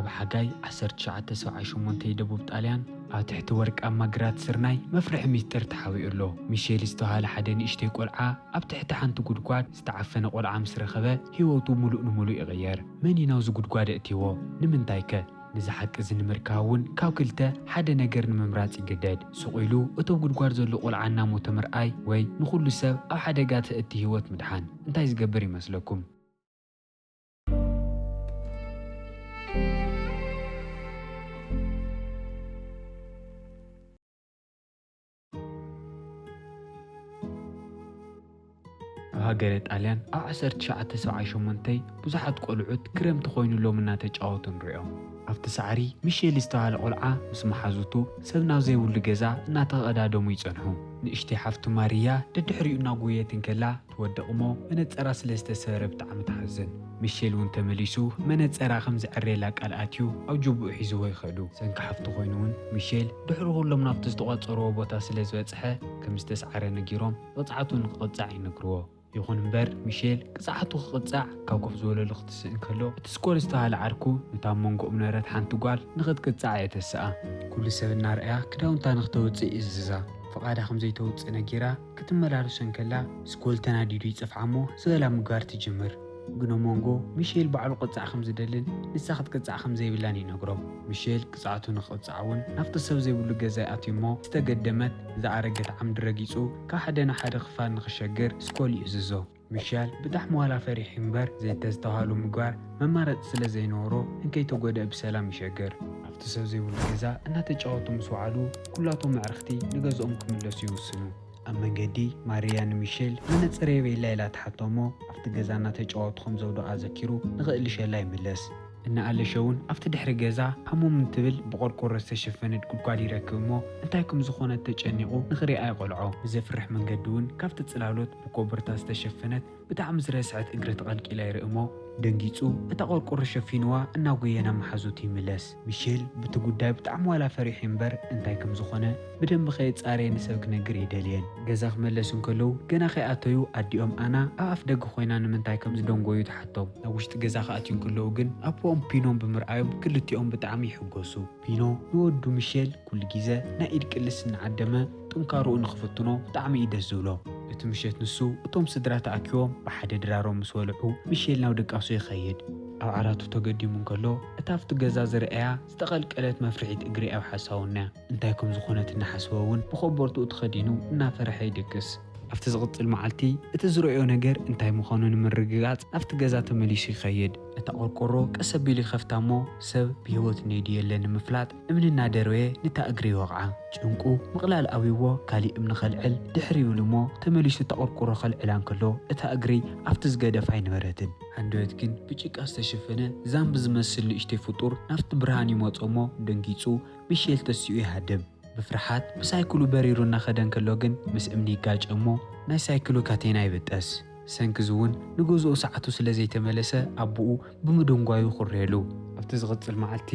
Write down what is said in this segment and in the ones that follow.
ኣብ ሓጋይ 1978 ደቡብ ጣልያን ኣብ ትሕቲ ወርቃማ ግራት ስርናይ መፍርሒ ሚስጥር ተሓቢኡ ኣሎ። ሚሼል ዝተባህለ ሓደ ንእሽተይ ቆልዓ ኣብ ትሕቲ ሓንቲ ጉድጓድ ዝተዓፈነ ቆልዓ ምስ ረኸበ ህይወቱ ሙሉእ ንሙሉእ ይቕየር። መን እዩ ናብዚ ጉድጓድ እእትይዎ? ንምንታይ ከ? ነዚ ሓቂ እዚ ንምርካብ እውን ካብ ክልተ ሓደ ነገር ንምምራፅ ይግደድ። ስቑኢሉ እቶም ጉድጓድ ዘሎ ቆልዓ እናሞተ ምርኣይ ወይ ንኹሉ ሰብ ኣብ ሓደጋ ትእቲ ህይወት ምድሓን? እንታይ ዝገብር ይመስለኩም? ኣብ ሃገረ ጣልያን ኣብ 1978 ብዙሓት ቆልዑት ክረምቲ ኮይኑሎም እናተጫወቱ ንሪኦም። ኣብቲ ሳዕሪ ሚሼል ዝተባህለ ቆልዓ ምስ መሓዙቱ ሰብ ናብ ዘይብሉ ገዛ እናተቐዳደሙ ይጸንሑ። ንእሽተይ ሓፍቱ ማርያ ደድሕሪኡ እናጎየት እንከላ ትወድቕ እሞ መነፀራ ስለ ዝተሰበረ ብጣዕሚ ትሓዝን። ሚሼል እውን ተመሊሱ መነፀራ ከም ዝዕረየላ ቃል ኣትዩ ኣብ ጅቡኡ ሒዝዎ ይኸዱ። ሰንኪ ሓፍቱ ኮይኑ እውን ሚሼል ድሕሪ ኩሎም ናብቲ ዝተቆፀርዎ ቦታ ስለ ዝበፅሐ ከም ዝተሰዓረ ነጊሮም ቅፅዓቱ ንክቕፃዕ ይነግርዎ። ይኹን እምበር ሚሼል ቅፅዓቱ ክቕፃዕ ካብ ኮፍ ዝበለሉ ክትስእ እንከሎ እቲ ስኮል ዝተባህለ ዓርኩ ነታ መንጎኦም ነበረት ሓንቲ ጓል ንኽትቅፃዕ እየ ተስኣ። ኩሉ ሰብ እናርኣያ ክዳውንታ ንኽተውፅእ ይእዝዛ። ፈቓዳ ከምዘይተውፅእ ነጊራ ክትመላለሶ እንከላ ስኮል ተናዲዱ ይፅፍዓ እሞ ዝበላ ምግባር ትጅምር። ግን ሞንጎ ሚሼል ባዕሉ ቅፃዕ ከም ዝደልን ንሳ ክትቅፃዕ ከም ዘይብላን ይነግሮም። ሚሼል ቅፅዓቱ ንኽቕፃዕ እውን ናብቲ ሰብ ዘይብሉ ገዛ ኣትዩ እሞ ዝተገደመት ዝኣረገት ዓምዲ ረጊፁ ካብ ሓደ ናብ ሓደ ክፋል ንኽሸግር ስኮል ይእዝዞ። ሚሼል ብጣዕሚ ዋላ ፈሪሑ እምበር ዘይተዝተባሃሉ ምግባር መማረፂ ስለ ዘይነበሮ እንከይተጎድአ ብሰላም ይሸግር። ኣብቲ ሰብ ዘይብሉ ገዛ እናተጫወቱ ምስ በዓሉ ኩላቶም ኣዕርኽቲ ንገዝኦም ክምለሱ ይውስኑ። ኣብ መንገዲ ማርያ ንሚሼል መነፀር የብላ ኢላ ትሓቶ እሞ ኣብቲ ገዛ እናተጫወቱ ከም ዘውድቓ ዘኪሩ ንኽእልሸላ ይምለስ። እናኣለሸ እውን ኣብቲ ድሕሪ ገዛ ሃሙም እንትብል ብቆርቆሮ ዝተሸፈነት ጉድጓድ ይረክብ እሞ እንታይ ከም ዝኾነ ተጨኒቑ ንኽሪኣ ይቆልዖ። ብዘፍርሕ መንገዲ እውን ካብቲ ጽላሎት ብኮበርታ ዝተሸፈነት ብጣዕሚ ዝረስዐት እግሪ ተቐልቂላ ይርኢ እሞ ደንጊፁ እታ ቆርቆሮ ሸፊንዋ እናጎየና መሓዙት ይምለስ። ሚሼል በቲ ጉዳይ ብጣዕሚ ዋላ ፈሪሑ እምበር እንታይ ከም ዝኾነ ብደንቢ ከየፃረየ ንሰብ ክነግር ይደልየን። ገዛ ክመለሱ እንከለዉ ገና ከይኣተዩ ኣዲኦም ኣና ኣብ ኣፍ ደገ ኮይና ንምንታይ ከም ዝደንጎዩ ትሓቶም። ናብ ውሽጢ ገዛ ከኣትዩ እንከለዉ ግን ኣቦኦም ፒኖም ብምርኣዮም ክልቲኦም ብጣዕሚ ይሕጎሱ። ፒኖ ንወዱ ሚሼል ኩሉ ግዜ ናይ ኢድ ቅልስ እናዓደመ ጥንካርኡ ንኽፍትኖ ብጣዕሚ እዩ ደስ ዝብሎ። እቲ ምሸት ንሱ እቶም ስድራ ተኣኪቦም ብሓደ ድራሮም ምስ በልዑ ሚሼል ናብ ደቃሱ ይኸይድ። ኣብ ዓራቱ ተገዲሙ እንከሎ እታ ኣብቲ ገዛ ዝረአያ ዝተቐልቀለት መፍርሒት እግሪ ኣብ ሓሳውና እንታይ ከም ዝኾነት እናሓስበ እውን ብኸበርትኡ ተኸዲኑ እናፈረሐ ይድቅስ። ኣብቲ ዝቕፅል መዓልቲ እቲ ዝረአዮ ነገር እንታይ ምዃኑ ንምርግጋፅ ኣብቲ ገዛ ተመሊሱ ይኸይድ። እታ ቆርቆሮ ቀስ ኣቢሉ ይኸፍታ እሞ ሰብ ብሂወት ነይዱ የለን ንምፍላጥ እምኒ እናደረወየ ነታ እግሪ ይወቕዓ። ጭንቁ ምቕላል ኣብይዎ ካሊእ እምኒ ኸልዕል ድሕሪ ይብሉ እሞ ተመሊሱ እታ ቆርቆሮ ኸልዕላ እንከሎ እታ እግሪ ኣብቲ ዝገደፋ ኣይነበረትን። ሃንደበት ግን ብጭቃ ዝተሸፈነ ዛምቢ ዝመስል ንእሽተይ ፍጡር ናብቲ ብርሃን ይመፆ እሞ ደንጊፁ ሚሼል ተሲኡ ይሃድም። ብፍርሓት ብሳይክሉ በሪሩ እናኸደ እንከሎ ግን ምስ እምኒ ይጋጭ እሞ ናይ ሳይክሉ ካቴና ይብጠስ። ሰንኪ እውን ንገዝኡ ሰዓቱ ስለ ዘይተመለሰ ኣቦኡ ብምድንጓዩ ይኹርየሉ። ኣብቲ ዝቕፅል መዓልቲ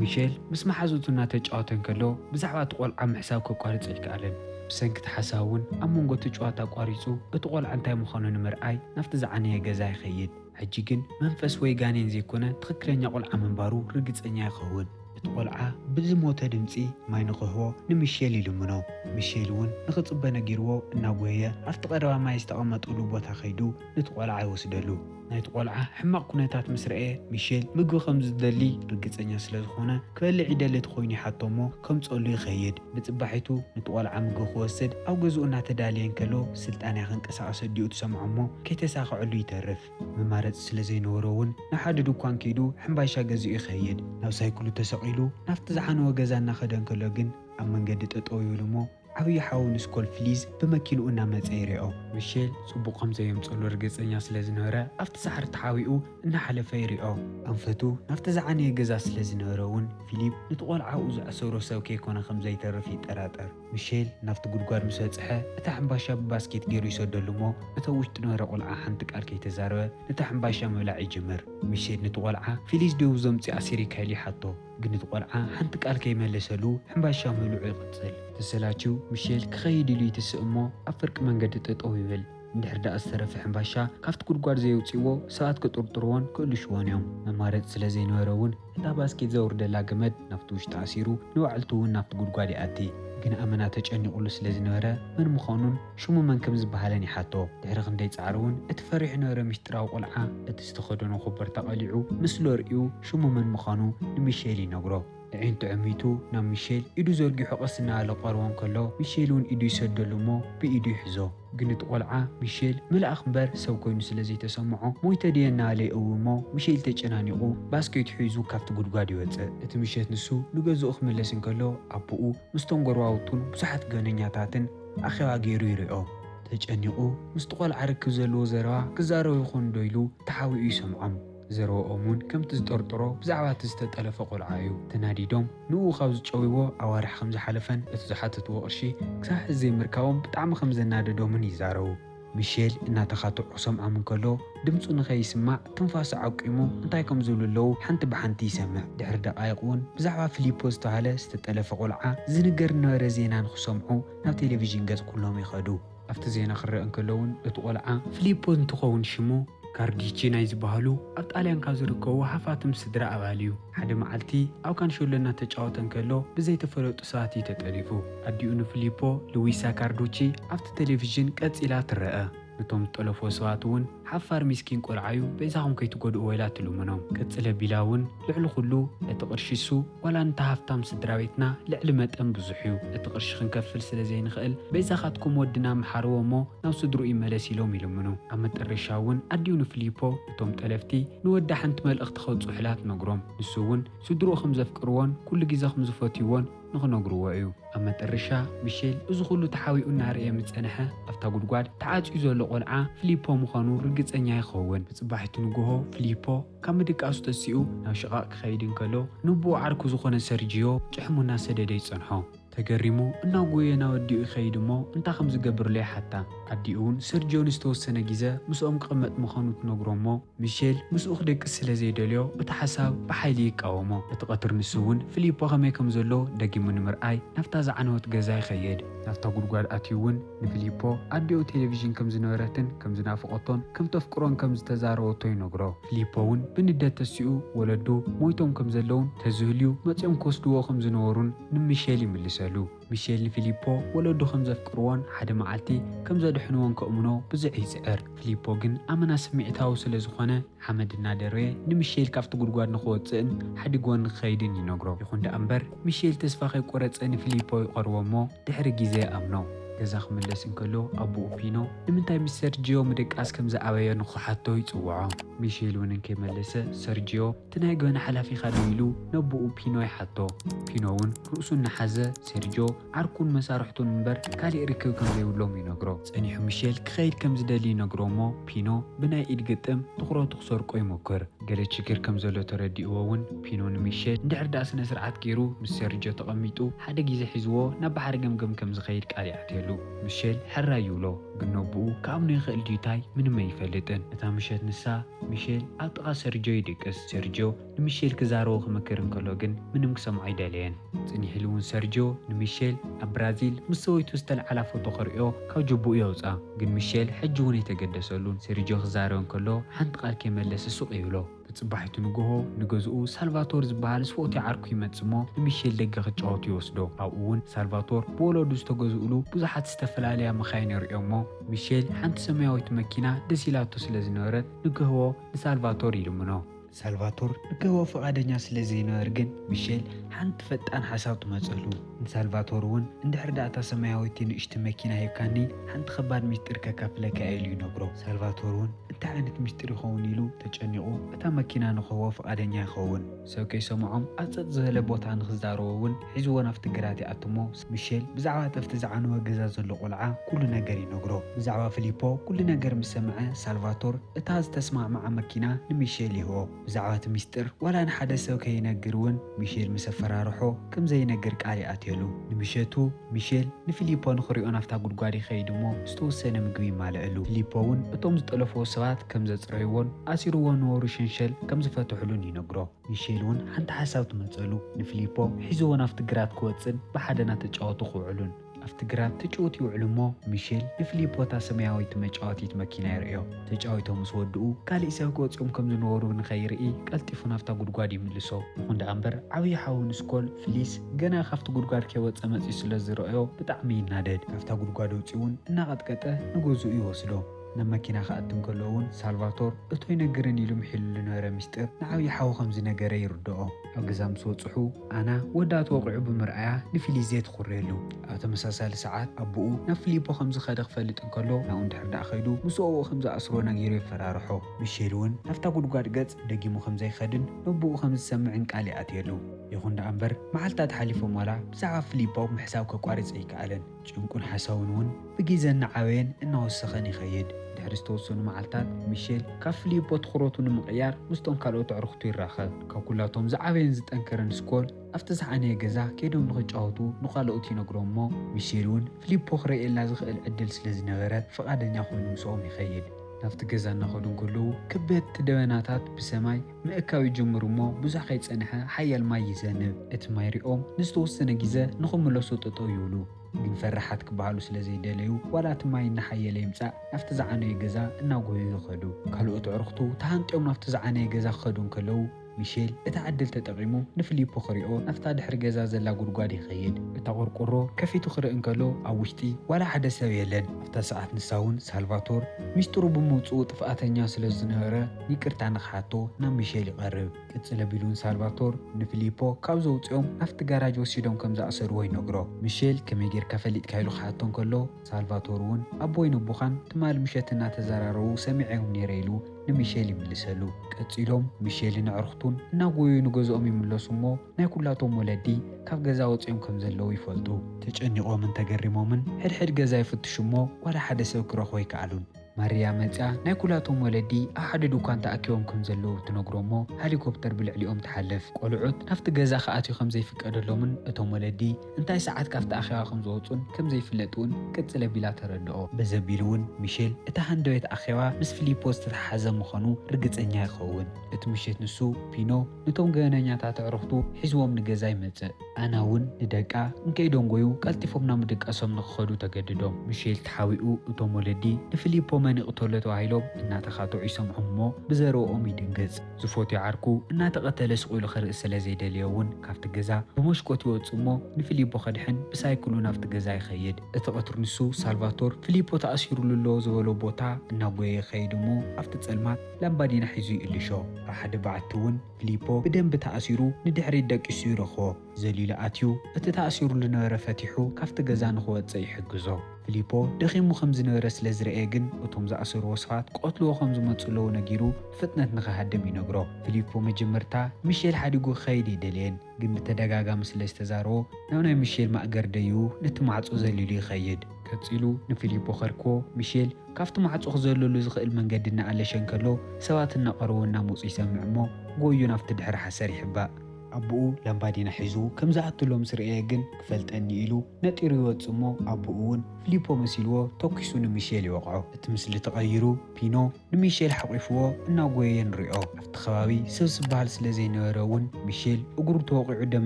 ሚሼል ምስ መሓዙቱ እናተጫወተ እንከሎ ብዛዕባ እቲ ቆልዓ ምሕሳብ ከቋርፅ ኣይከኣለን። ብሰንኪ እቲ ሓሳብ እውን ኣብ መንጎ እቲ ጨዋታ ኣቋሪፁ እቲ ቆልዓ እንታይ ምዃኑ ንምርኣይ ናብቲ ዝዓነየ ገዛ ይኸይድ። ሕጂ ግን መንፈስ ወይ ጋኔን ዘይኮነ ትኽክለኛ ቆልዓ ምንባሩ ርግፀኛ ይኸውን። እቲ ቆልዓ ብዝሞተ ድምፂ ማይ ንኽህቦ ንሚሼል ይልምኖ። ሚሼል እውን ንኽፅበ ነጊርዎ እናጎየ ኣብቲ ቀረባ ማይ ዝተቐመጠሉ ቦታ ኸይዱ ነቲ ቆልዓ ይወስደሉ። ናይቲ ቆልዓ ሕማቕ ኩነታት ምስ ረአየ ሚሼል ምግቢ ከም ዝደሊ ርግፀኛ ስለ ዝኾነ ክበልዕ ይደሊ ኮይኑ ይሓቶ እሞ ከምፀሉ ይኸይድ። ብፅባሒቱ ነቲ ቆልዓ ምግቢ ክወስድ ኣብ ገዝኡ እናተዳልየ እንከሎ ስልጣንያ ክንቀሳቐስ ኣዲኡ ትሰምዖ እሞ ከይተሳኽዐሉ ይተርፍ። መማረፂ ስለ ዘይነበሮ እውን ናብ ሓደ ድኳን ከይዱ ሕምባሻ ገዚኡ ይኸይድ። ናብ ሳይክሉ ተሰቒሉ ናብቲ ዝዓነወ ገዛ እናኸደ እንከሎ ግን ኣብ መንገዲ ጠጠው ይብሉ እሞ ዓብዪ ሓዊ ንስኮል ፍሊዝ ብመኪንኡ እናመፀ ይርኦ። ሚሼል ፅቡቕ ከምዘየምፀሉ ርግፀኛ ስለ ዝነበረ ኣብቲ ሳዕሪ ተሓዊኡ እናሓለፈ ይርኦ። ኣንፈቱ ናብቲ ዝዓነየ ገዛ ስለ ዝነበረ እውን ፊሊፕ ነቲ ቆልዓኡ ዝኣሰሮ ሰብ ከይኮነ ከምዘይተርፍ ይጠራጠር። ሚሼል ናብቲ ጉድጓድ ምስ በፅሐ እታ ሕምባሻ ብባስኬት ገይሩ ይሰደሉ እሞ እታ ውሽጢ ነበረ ቆልዓ ሓንቲ ቃል ከይተዛረበ ነታ ሕምባሻ ምብላዕ ይጅምር። ሚሼል ነቲ ቆልዓ ፊሊዝ ደው ዘምፂ ኣሲሪካ ኢሉ ይሓቶ። ግን እቲ ቆልዓ ሓንቲ ቃል ከይመለሰሉ ሕምባሻ ምብልዑ ይቕፅል። ተሰላችው ሚሼል ክኸይድ ኢሉ ይትስእ እሞ ኣብ ፍርቂ መንገዲ ጠጠው ይብል። እንድሕር ዳኣ ዝተረፈ ሕምባሻ ካብቲ ጉድጓድ ዘየውፅዎ ሰባት ክጥርጥርዎን ክእልሽዎን እዮም መማረፂ ስለ ዘይነበረ እውን እታ ባስኬት ዘውርደላ ገመድ ናብቲ ውሽጢ ኣሲሩ ንባዕልቱ እውን ናብቲ ጉድጓድ ይኣቲ ግን ኣመና ተጨኒቑሉ ስለ ዝነበረ መን ምዃኑን ሽሙ መን ከም ዝበሃለን ይሓቶ ድሕሪ ክንደይ ፃዕሪ እውን እቲ ፈሪሑ ነበረ ምስጢራዊ ቆልዓ እቲ ዝተኸደኖ ኮበር ተቐሊዑ ምስሉ ርኢዩ ሽሙ መን ምዃኑ ንሚሼል ይነግሮ عينتو عميتو نام ميشيل إدو زورجي حقسنا على قروان كله ميشيلون إدو يسدلو مو بإدو يحزو قنت قلعة ميشيل ملا أخبار سو كوينو سلازي تسمعو مويتا دينا علي أومو ميشيل تجنانيقو باسكو يتحيزو كافت قدقادي واتسا ات ميشيت نسو نوغازو أخملسن كله عبوو مستنقرواوتون بسحات قانياتاتن أخيوا غيرو يريقو تجنانيقو مستقال عركو زلو زروا كزارو يخون دويلو تحاوي يسمعم زرو أمون كم تزدرطرو بزعوات تستطلف قلعايو تناديدوم نو خاوز تشويو أوارح خمز حلفن اتزحاتتو قرشي كساح زي مركاوم بتعم خمز ناددو من يزارو ميشيل إنا تخاطو عصام عمن كلو دمتو نخي يسمع تنفاس عوقيمو انتايكم زولو اللو حنت بحنتي يسمع دحر دقايقون بزعوا فيليبوز تهالا ستطلف قلعا زنقر نار زينان خصمعو ناو تلفزيون قاز كلهم يخدو أفت زينا خرق انكلون اتقلعا فيليبوز انتخون شمو كارديتشي نايز بهالو أبتاليان كازركو حفاتم سدرا أباليو حد معلتي أو كان شولنا تجاوتن كلو بزي تفرط ساعتي تتألفو أديونو فيليبو لويسا كاردوتشي أفت تلفزيون كاتس إلا ترأى نتوم تلفو سواتون حفار مسكين قرعايو بيزاهم كي تقودوا ويلات اللومنوم كتسلا بلاون لعلو خلو اتقرشيسو ولا انتهافتام سدراويتنا لعلمت ام بزحيو اتقرش خنكفل سلازين خيل بيزاخاتكم ودنا محارومو ناو صدرو إمالاسيلوم يلومنو أما تقرشاون أديونو فيليبو نتوم تلفتي نودا حنت مال اختخوت صحلات نقروم نسوون صدرو خمزة فكروان كل جيزا خمزة فاتيوان نغنقروا وعيو أما ترشا ميشيل أزخلو تحاوي النار يا متسنحة أفتا قدقاد تعاج إزو لقلعة فيليبو مخانو رقص أنيا يخوون بتصباحتو نقوهو فيليبو كامدك أستسيو ناو شقاق خايدين كالو نبو عاركو زخونا سيرجيو جحمو ناس ديدي صنحو تجرمو إنه قوينا وديو يخيدمو انتا خمز قبر لي حتى عديون سيرجيو نستوسنا جيزا مسؤوم قمت مخانو تنقرمو ميشيل مسؤوخ ديك السلازي دليو بتحساب بحيلي قاومو اتقطر نسوون فيليبو غميكم زلو داقي من مرأي نفتا زعنوت غزاي خيد نفتا قرقوال أتيون نفيليبو أديو تلفزيون كم زنورتن كم زنافقطون كم تفكرون كم زتزارو توي نقرو فيليبوون بندات تسيو ولدو مويتون كم زلون تزهليو متيوم كوستو خم زنورون نميشيل يملسالو ميشيل فيليبو ولدو خم زفكروان حد معلتي كم زدحنوان كأمنو بزعي سعر فيليبو جن أمنا سمعتاو سلازخانة حمد النادري نميشيل كافت قرقواد نخوتسن حد قوان خيدين ينقرو يخون دا أمبر ميشيل تسفاقي قرأتسن فيليبو يقرومو تحرقي زي أمنو ገዛኽ መለስን ከሎ ኣቦኡ ፒኖ ንምንታይ ምስ ሰርጂዮ ምድቃስ ከም ዝኣበየ ንኽሓቶ ይፅውዖ ሚሼል እውን ከይመለሰ ሰርጂዮ እቲ ናይ ገበና ሓላፊ ኻ ደው ኢሉ ነቦኡ ፒኖ ይሓቶ ፒኖ እውን ርእሱ እናሓዘ ሰርጂዮ ዓርኩን መሳርሕቱን እምበር ካሊእ ርክብ ከም ዘይብሎም ይነግሮ ፀኒሑ ሚሼል ክኸይድ ከም ዝደሊ ይነግሮ እሞ ፒኖ ብናይ ኢድ ግጥም ትኩረቱ ክሰርቆ ይሞክር ገለ ችግር ከም ዘሎ ተረዲእዎ እውን ፒኖ ንሚሼል እንድሕር ዳኣ ስነ ስርዓት ገይሩ ምስ ሰርጂዮ ተቐሚጡ ሓደ ግዜ ሒዝዎ ናብ ባሕሪ ገምገም ከም ዝኸይድ ቃል ይኣትየሉ ميشيل حرا يولو قنوبو كأمنو يخيل ديوتاي من ما يفلتن اتا مشيت نسا ميشيل أطغى سيرجيو يدكس سيرجيو نميشيل كزارو خمكرن كولوغن من مكسم عيدالين تني حلوون سيرجيو نميشيل أبرازيل مسويتو استل على فوتو خريو كاو جبو يوزا قن ميشيل حجون يتقدسولون سيرجيو خزارون كولو حنت قال كيملس السوق يولو بتصبحتو نقوهو نقوزقو سالفاتور زبال سفوتي عاركو يمتسمو نميشيل دقا خجعوت يوسدو أوون سالفاتور بولو دوستو قوزقلو بزحات استفلاليا مخاين يرئيومو ميشيل حنت سمياويت مكينة دسيلاتو سلازنورت نقوهو لسالفاتور يلمنو سالفاتور نقوهو فقادنيا سلازينورجن ميشيل حنت فتان حساوت مزلو سالفاتور ون اندحر داتا سمياويتي نشت مكينة هيكاني حنت خبار مشتر كافلك ايليو نقرو سالفاتور ون انت عنت مشتر يخون يلو تجنقو اتا مكينة نقوهو فقادنيا يخون سوكي سمعهم أصد زهل بوتان خزدارون حزوان افتقراتي أتمو ميشيل بزعوات افتزعانو وقزاز اللقلعة كل نقري نقرو بزعوا فيليبو كل نقر مسمعه سالفاتور اتاز تسمع مع مكينة لميشيل هو بزعوات ميستر ولا نحدا سوكي ينقرون ميشيل مسفر روحو كم زي نقر كالي أتيلو نمشيتو ميشيل نفيليبو نخريون افتا قدقاري خيدمو ستوسينا مقوي مالقلو فيليبوون اتوم زتقلفو سوات كم زتريوون أسيروون ورو شنشل كم زفتحلون ينقرو ميشيلون حنت حساوت مزلو نفيليبو حيزوون افتقرات كوتسن بحدنا تجاوتو خوعلون أفت جراب تجوت يعلمو ميشيل نفليبوتا سماويت مجاوتيت ماكينة يرئيو تجاوتهم سودو قال إساقوت كم زنورو نخيرئي قلتفون أفتا قدقادي ملسو يخون دا أمبر عوي حاون سكول فليس جنا خفت قدقاد كيوات أمتي سلازي رأيو بتعمين نادد أفتا قدقادو تيون إنا قد كتا نقوزو إيوسلو نما كنا خاطن كلون سالفاتور اتوي نغرن يلو محل لنهر مستر نعاوي حاو خمز نغره يردو اغزام سوصحو انا ودات وقعو بمرعيا نفليزيت خريلو او تمساسال ساعات ابو نفليبو خمز خدق فلت انكلو ناون دحر دا خيدو مسو خمز اسرو نغيرو يفرارحو مشيلون نفتا غدغاد غص دغيمو خمز يخدن نبو خمز سمعن قاليات يلو يخون دا امبر معلتات حليفو مالا بزعا فليبو محساب كقارص يكالن ጭንቁን ሓሳውን بجيزن عوين انه السخن يخيد دحرستوسون معلتات ميشيل كافليبو تخروتو نمقيار مستون كالو تعرختو يراخل كاكولاتهم زعوين زتنكرن سكول افتزحاني غزا كيدوم نخጫوتو نخالوتي نغرومو ميشيلون فليبو خري الا زخل عدل سلازنغرات فقادنيا خوينو مسوم يخيد نافت غزا ناخدون كلو كبت دبناتات بسماي مأكاوي جمرمو بزح خيصنحه حيال ماي يزنب ات مايريوم نستوسنه غيزه نخملسو تطو يولو ግን ፈራሓት ክባሃሉ ስለ ዘይደለዩ ዋላት ማይ እናሓየለ ይምፃእ ናፍቲ ዝዓነየ ገዛ እናጎዩ ይኸዱ ካልኦት ኣዕርኽቱ ተሃንጢኦም ናፍቲ ዝዓነየ ገዛ ክኸዱን ከለዉ ሚሼል እቲ ዓድል ተጠቒሙ ንፊሊፖ ክሪኦ ናፍታ ድሕሪ ገዛ ዘላ ጉድጓድ ይኸይድ እታ ቆርቆሮ ከፊቱ ክርኢ እንከሎ ኣብ ውሽጢ ዋላ ሓደ ሰብ የለን ኣብታ ሰዓት ንሳውን ሳልቫቶር ሚስጥሩ ብምውፅኡ ጥፍኣተኛ ስለ ዝነበረ ይቅርታ ንኽሓቶ ናብ ሚሼል ይቐርብ ቅፅለ ቢሉን ሳልቫቶር ንፊሊፖ ካብ ዘውፅኦም ናፍቲ ጋራጅ ወሲዶም ከም ዝኣሰሩዎ ይነግሮ ሚሼል ከመይ ጌርካ ፈሊጥካ ኢሉ ክሓቶ እንከሎ ሳልቫቶር እውን ኣቦይን ኣቦኻን ትማል ምሸት እናተዘራረቡ ሰሚዐዮም ነይረ ኢሉ نميشيل يملسلو قصيلوم ميشيلن عرختون ناغوي نغزኦም يملسو مو ናይ ኩላቶም ወለዲ ካብ ገዛ ወፅኦም ከም ዘለው ይፈልጡ ተጨኒቆምን ተገሪሞምን ሕድሕድ ገዛ ይፍትሽሞ ወላ ሓደ ሰብ ክረኽቦ ይከኣሉን ማርያ መጻ ናይ ኩላቶም ወለዲ ኣሓደ ዱካን ተኣኪቦም ከም ዘለው ትነግሮሞ ሄሊኮፕተር ብልዕሊኦም ተሓልፍ ቆልዑት ናፍቲ ገዛ ከኣትዩ ከም ዘይፍቀደሎምን እቶም ወለዲ እንታይ ሰዓት ካፍቲ ኣኺባ ከም ዝወፁን ከም ዘይፍለጡን ቅፅለ ቢላ ተረድኦ በዘቢሉን ሚሼል እታ ሃንደበት ኣኺባ ምስ ፊሊፖ ዝተተሓዘ ምዃኑ ርግፀኛ ይኸውን እቲ ምሽት ንሱ ፒኖ ነቶም ገበነኛታት ኣዕርኽቱ ሒዝዎም ንገዛ ይመጽእ ኣና እውን ንደቃ እንከይዶም ጎዩ ቀልጢፎም ናብ ድቃሶም ንኽኸዱ ተገድዶም ሚሼል ተሓዊኡ እቶም ወለዲ ንፊሊፖ መንቕተሎ ተባሂሎም እናተኻትዑ ይሰምዑሞ ብዘረብኦም ይድንገጽ ዝፎትዮ ዓርኩ እናተቐተለ ስቑኢሉ ክርኢ ስለ ዘይደልዮ እውን ካብቲ ገዛ ብመስኮት ይወፁ እሞ ንፊሊፖ ከድሕን ብሳይክሉ ናብቲ ገዛ ይኸይድ እቲ ቀትሪ ንሱ ሳልቫቶር ፊሊፖ ተኣሲሩሉ ዝበሎ ቦታ እናጎየ ይኸይድ እሞ ኣብቲ ጸልማት ላምባዲና ሒዙ ይእልሾ ኣብ ሓደ በዓቲ እውን ፊሊፖ ብደንቢ ተኣሲሩ ንድሕሪት ደቂሱ ይረኽቦ ዘሊሉ ኣትዩ እቲ ተኣሲሩሉ ዝነበረ ፈቲሑ ካብቲ ገዛ ንኽወፅእ ይሕግዞ ፊሊፖ ደኺሙ ከም ዝነበረ ስለ ዝረአየ ግን እቶም ዝኣሰሩዎ ሰባት ቆትልዎ ከም ዝመፁለዎ ነጊሩ ፍጥነት ንኽሃድም ይነግሮ ፊሊፖ መጀመርታ ሚሼል ሓዲጉ ክኸይድ ይደልየን ግን ብተደጋጋሚ ስለ ዝተዛረቦ ናብ ናይ ሚሼል ማእገር ደይቡ ነቲ ማዕፆ ዘሊሉ ይኸይድ ከፂሉ ንፊሊፖ ኸርክዎ ሚሼል ካብቲ ማዕፆ ክዘለሉ ዝኽእል መንገዲ እናኣለሸን ከሎ ሰባት እናቐረቡ እናመፁ ይሰምዕ እሞ ጎዩ ናብቲ ድሕሪ ሓሰር ይሕባእ ኣቦኡ ላምባዲና ሒዙ ከም ዝኣትሎም ስርኤ ግን ክፈልጠኒ ኢሉ ነጢሩ ይወፅ እሞ ኣቦኡ እውን ፊሊፖ መሲልዎ ተኪሱ ንሚሼል ይወቕዖ እቲ ምስሊ ተቐይሩ ፒኖ ንሚሼል ሓቂፍዎ እናጎየ ንሪኦ ኣብቲ ከባቢ ሰብ ዝበሃል ስለ ዘይነበረ እውን ሚሼል እግሩ ተወቂዑ ደም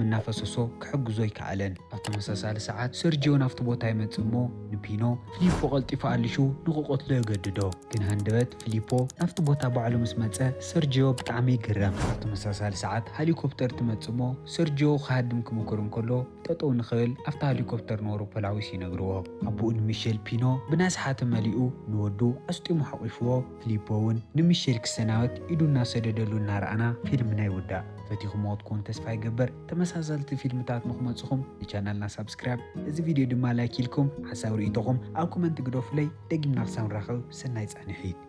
እናፈሰሶ ክሕግዞ ይከኣለን ኣብ ተመሳሳሊ ሰዓት ሰርጂዮ ናብቲ ቦታ ይመፅእ እሞ ንፒኖ ፊሊፖ ቀልጢፉ ኣልሹ ንክቆትሎ የገድዶ ግን ሃንደበት ፊሊፖ ናብቲ ቦታ ባዕሉ ምስ መፀ ሰርጂዮ ብጣዕሚ ይግረም ኣብ ተመሳሳሊ ሰዓት ሄሊኮፕተር ትመፅሞ ሰርጂዮ ክሃድም ክምክር እንከሎ ጠጠው ንኽብል ኣብታ ሄሊኮፕተር ነበሩ ፖላዊስ ይነግርዎ ኣቦኡ ንሚሼል ፒኖ ብናስሓተ መሊኡ ንወዱ ኣስጢሙ ሓቂፍዎ ፊሊፖ እውን ንሚሼል ክሰናወት ኢዱ እናሰደደሉ እናረኣና ፊልምና ይውዳእ ፈቲኹም ትኩን ተስፋ ይገበር ተመሳሰልቲ ፊልምታት ንኽመፅኹም ንቻናልና ሳብስክራይብ እዚ ቪድዮ ድማ ላይክ ኢልኩም ሓሳብ ርኢቶኹም ኣብ ኮመንት ግደፉለይ ደጊምና ክሳብ ንራኸብ ሰናይ ጻንሒት